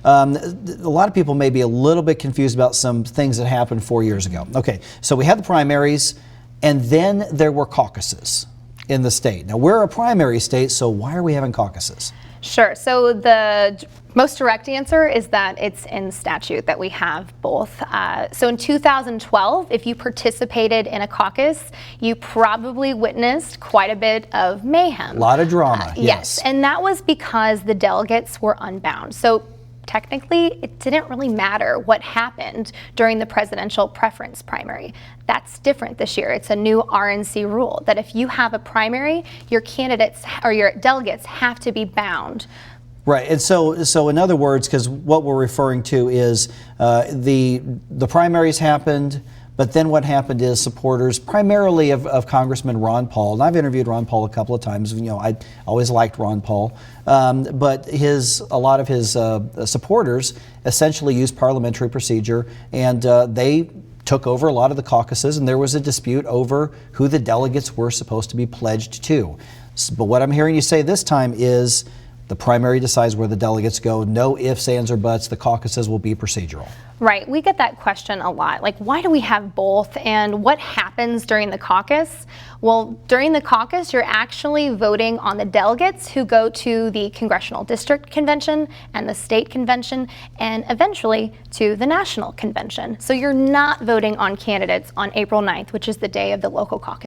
A lot of people may be a little bit confused about some things that happened 4 years ago. Okay, so we had the primaries, and then there were caucuses in the state. Now, we're a primary state, so why are we having caucuses? Sure. So the most direct answer is that it's in statute that we have both. So in 2012, if you participated in a caucus, you probably witnessed quite a bit of mayhem. A lot of drama, yes. And that was because the delegates were unbound. So technically, it didn't really matter what happened during the presidential preference primary. That's different this year. It's a new RNC rule that if you have a primary, your candidates or your delegates have to be bound. Right, and so in other words, because what we're referring to is the primaries happened, but then what happened is supporters, primarily of Congressman Ron Paul, and I've interviewed Ron Paul a couple of times. You know, I always liked Ron Paul, but a lot of his supporters essentially used parliamentary procedure, and they took over a lot of the caucuses, and there was a dispute over who the delegates were supposed to be pledged to. But what I'm hearing you say this time is the primary decides where the delegates go. No ifs, ands, or buts. The caucuses will be procedural. Right. We get that question a lot. Like, why do we have both? And what happens during the caucus? Well, during the caucus, you're actually voting on the delegates who go to the congressional district convention and the state convention and eventually to the national convention. So you're not voting on candidates on April 9th, which is the day of the local caucus.